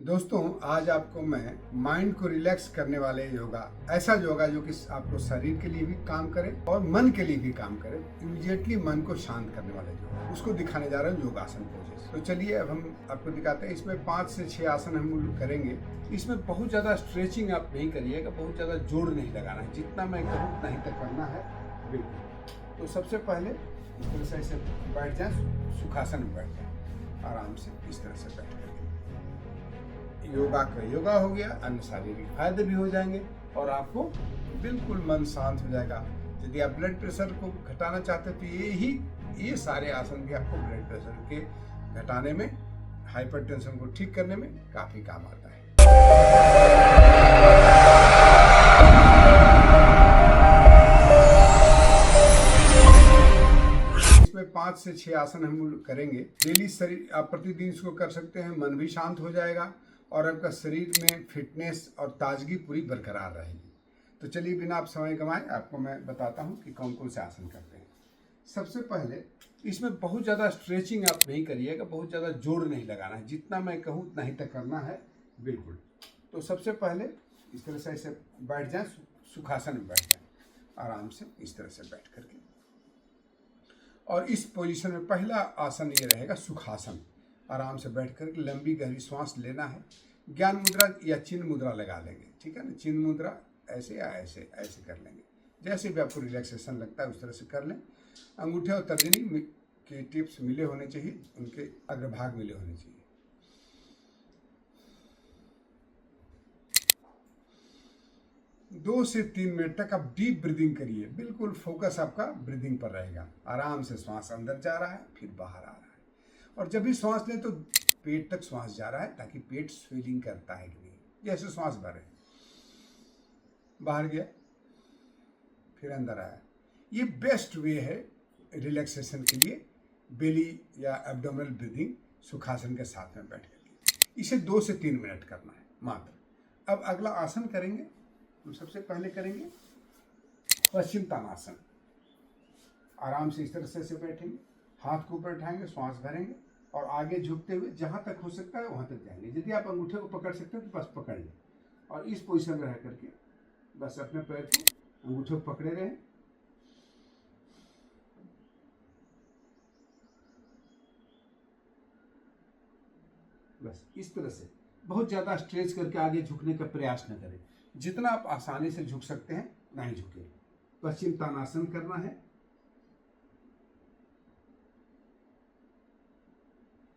दोस्तों, आज आपको मैं माइंड को रिलैक्स करने वाले योगा, ऐसा योगा जो कि आपको शरीर के लिए भी काम करे और मन के लिए भी काम करे, इमीडिएटली मन को शांत करने वाले योगा, उसको दिखाने जा रहे हैं योगासन पोजेस। तो चलिए अब हम आपको दिखाते हैं। इसमें 5 से 6 आसन हम लोग करेंगे। इसमें बहुत ज़्यादा स्ट्रेचिंग आप नहीं करिएगा, बहुत ज़्यादा जोड़ नहीं लगाना है, जितना मैं कहूँ उतना ही तक करना है। बिल्कुल। तो सबसे पहले इस तरह से ऐसे बैठ जाए, सुखासन में बैठ जाए आराम से, इस तरह से बैठ करके। योगा का योगा हो गया, अन्य शारीरिक फायदे भी हो जाएंगे और आपको बिल्कुल मन शांत हो जाएगा। यदि आप ब्लड प्रेशर को घटाना चाहते हैं तो ये सारे आसन भी आपको ब्लड प्रेशर के घटाने में, हाइपरटेंशन को ठीक करने में काफी काम आता है। इसमें 5 से 6 आसन हम लोग करेंगे। डेली शरीर आप प्रतिदिन इसको कर सकते हैं, मन भी शांत हो जाएगा और आपका शरीर में फिटनेस और ताजगी पूरी बरकरार रहेगी। तो चलिए बिना आप समय गंवाए आपको मैं बताता हूँ कि कौन कौन से आसन करते हैं। सबसे पहले इसमें बहुत ज़्यादा स्ट्रेचिंग आप नहीं करिएगा, बहुत ज़्यादा जोड़ नहीं लगाना है, जितना मैं कहूँ उतना ही तक करना है। बिल्कुल। तो सबसे पहले इस तरह से ऐसे बैठ जाए, सुखासन में बैठ जाए आराम से, इस तरह से बैठ करके। और इस पोजीशन में पहला आसन ये रहेगा सुखासन। आराम से बैठ कर लंबी गहरी सांस लेना है। ज्ञान मुद्रा या चिन्ह मुद्रा लगा लेंगे, ठीक है ना। चिन्ह मुद्रा ऐसे या ऐसे ऐसे कर लेंगे, जैसे भी आपको रिलैक्सेशन लगता है उस तरह से कर लें। अंगूठे और तर्जनी के टिप्स मिले होने चाहिए, उनके अग्रभाग मिले होने चाहिए। दो से 3 मिनट तक आप डीप ब्रीदिंग करिए। बिल्कुल फोकस आपका ब्रीदिंग पर रहेगा। आराम से श्वास अंदर जा रहा है, फिर बाहर आ रहा है। और जब भी श्वास लें तो पेट तक श्वास जा रहा है, ताकि पेट स्वेलिंग करता है कि नहीं, जैसे श्वास भरे, बाहर गया फिर अंदर आया। ये बेस्ट वे है रिलैक्सेशन के लिए, बेली या एब्डोमिनल ब्रीदिंग सुखासन के साथ में बैठ करके। इसे 2 से 3 मिनट करना है मात्र। अब अगला आसन करेंगे। हम सबसे पहले करेंगे पश्चिम तानासन। आराम से इस तरह से बैठेंगे, हाथ को ऊपर उठाएंगे, श्वास भरेंगे और आगे झुकते हुए जहां तक हो सकता है वहां तक जाएंगे। यदि आप अंगूठे को पकड़ सकते हैं तो बस पकड़ लें और इस पोजीशन में रह करके बस अपने पैर को अंगूठे को पकड़े रहें। बस इस तरह से बहुत ज्यादा स्ट्रेच करके आगे झुकने का प्रयास न करें। जितना आप आसानी से झुक सकते हैं उतना ही झुके। पश्चिम तानासन करना है।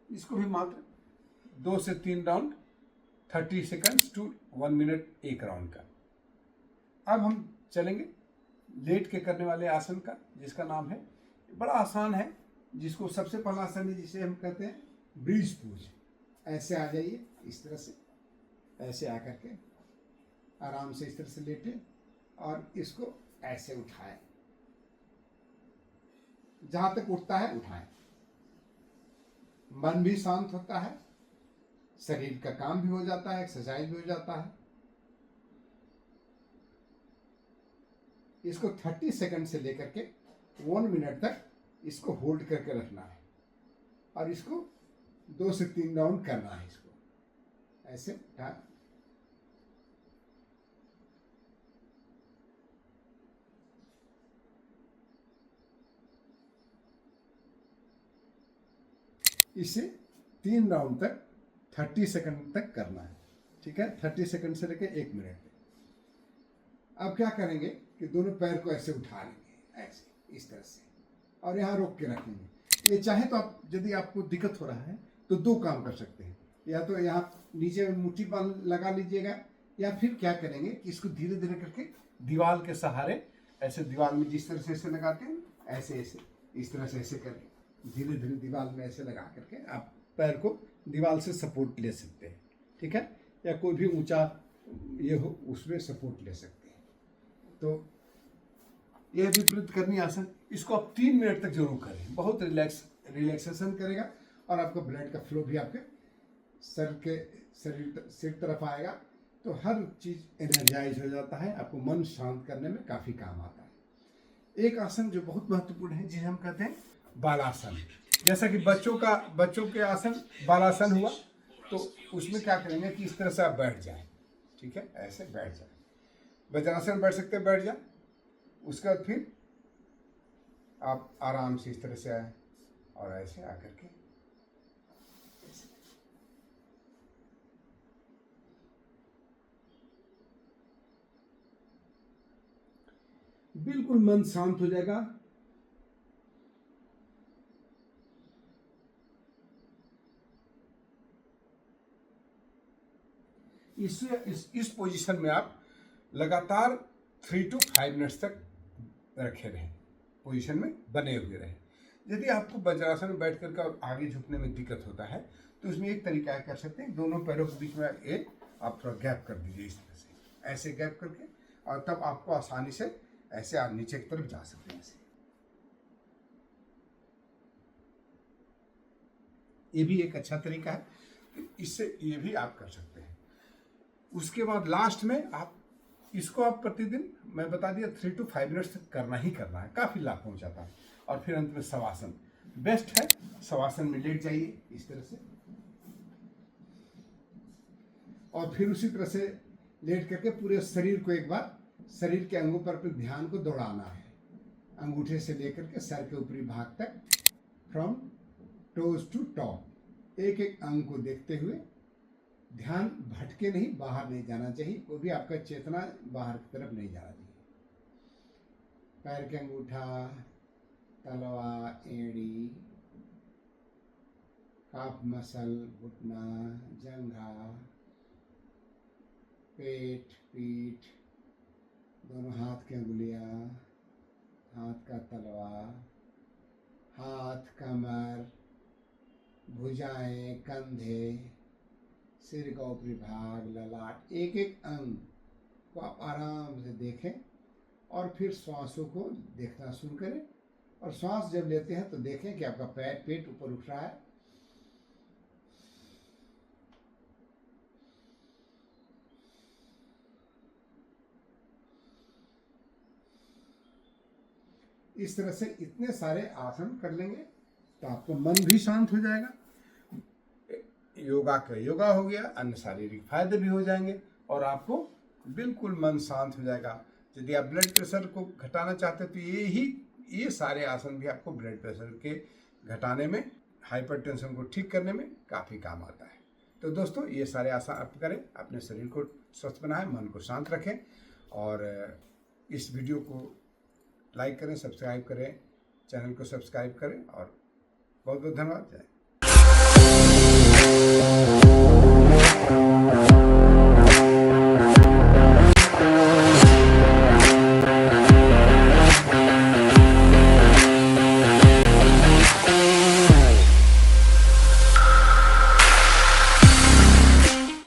इसको भी मात्र 2 से 3 राउंड, 30 सेकंड्स टू 1 मिनट एक राउंड का। अब हम चलेंगे लेट के करने वाले आसन का, जिसका नाम है, बड़ा आसान है, जिसको सबसे पहला आसन है जिसे हम कहते हैं ब्रीज पोज। ऐसे आ जाइए, इस तरह से ऐसे आकर के आराम से इस तरह से लेटे और इसको ऐसे उठाएं, जहां तक उठता है उठाएं। मन भी शांत होता है, शरीर का काम भी हो जाता है, एक्सरसाइज भी हो जाता है। इसको 30 सेकंड से लेकर के 1 मिनट तक इसको होल्ड करके रखना है और इसको 2 से 3 राउंड करना है। इसको ऐसे उठा, इसे 3 राउंड तक 30 सेकंड तक करना है, ठीक है। 30 सेकंड से लेकर 1 मिनट तक। अब क्या करेंगे कि दोनों पैर को ऐसे उठा लेंगे, ऐसे इस तरह से, और यहाँ रोक के रखेंगे। ये चाहे तो आप, यदि आपको दिक्कत हो रहा है तो 2 काम कर सकते हैं। या तो यहाँ नीचे मुट्ठी बांध लगा लीजिएगा, या फिर क्या करेंगे कि इसको धीरे धीरे करके दीवार के सहारे, ऐसे दीवार में जिस तरह से ऐसे लगाते हैं, ऐसे ऐसे इस तरह से ऐसे करके धीरे धीरे दीवार में ऐसे लगा करके आप पैर को दीवार से सपोर्ट ले सकते हैं, ठीक है। या कोई भी ऊंचा ये हो उसमें सपोर्ट ले सकते हैं। तो यह विपरीत करनी आसन, इसको आप 3 मिनट तक जरूर करें। बहुत रिलैक्सेशन करेगा और आपका ब्लड का फ्लो भी आपके सिर तरफ आएगा, तो हर चीज एनर्जाइज हो जाता है। आपको मन शांत करने में काफी काम आता है। एक आसन जो बहुत महत्वपूर्ण है, जिसे हम कहते हैं बालासन। जैसा कि बच्चों के आसन बालासन हुआ, तो उसमें क्या करेंगे कि इस तरह से आप बैठ जाएं, ठीक है, ऐसे बैठ जाएं। वज्रासन में बैठ सकते हैं, बैठ जाए। उसके बाद फिर आप आराम से इस तरह से आए और ऐसे आकर के बिल्कुल मन शांत हो जाएगा। इस पोजीशन में आप लगातार 3 to 5 मिनट्स तक रखे रहें, पोजीशन में बने हुए रहें। यदि आपको वज्रासन में बैठ करके और आगे झुकने में दिक्कत होता है तो इसमें एक तरीका कर सकते हैं, दोनों पैरों के बीच में एक आप थोड़ा गैप कर दीजिए, इस तरह से ऐसे गैप करके, और तब आपको आसानी से ऐसे आप नीचे की तरफ जा सकते हैं। ऐसे ये भी एक अच्छा तरीका है, इससे ये भी आप कर सकते हैं। उसके बाद लास्ट में आप इसको आप प्रतिदिन, मैं बता दिया, 3 to 5 मिनट्स तक करना ही करना है, काफ़ी लाभ पहुंचाता है। और फिर अंत में शवासन बेस्ट है। शवासन में लेट जाइए इस तरह से, और फिर उसी तरह से लेट करके पूरे शरीर को एक बार शरीर के अंगों पर अपने ध्यान को दौड़ाना है, अंगूठे से लेकर के सर के ऊपरी भाग तक, फ्रॉम टोज टू टॉप, एक एक अंग को देखते हुए। ध्यान भटके नहीं, बाहर नहीं जाना चाहिए, वो भी आपका चेतना बाहर की तरफ नहीं जाना चाहिए। पैर के अंगूठा, तलवा, एड़ी, काफ मसल, घुटना, जंघा, पेट, पीठ, दोनों हाथ की अंगुलियां, हाथ का तलवा, हाथ, कमर, भुजाएं, कंधे, सिर का ऊपरी भाग, ललाट, एक एक अंग को आप आराम से देखें और फिर श्वासों को देखना शुरू करें। और श्वास जब लेते हैं तो देखें कि आपका पेट ऊपर उठ रहा है, इस तरह से इतने सारे आसन कर लेंगे तो आपको मन भी शांत हो जाएगा, योगा हो गया, अन्य शारीरिक फायदे भी हो जाएंगे और आपको बिल्कुल मन शांत हो जाएगा। यदि आप ब्लड प्रेशर को घटाना चाहते हैं तो ये सारे आसन भी आपको ब्लड प्रेशर के घटाने में, हाइपरटेंशन को ठीक करने में काफ़ी काम आता है। तो दोस्तों, ये सारे आसन आप करें, अपने शरीर को स्वस्थ बनाएं, मन को शांत रखें, और इस वीडियो को लाइक करें, सब्सक्राइब करें, चैनल को सब्सक्राइब करें, और बहुत बहुत धन्यवाद। जय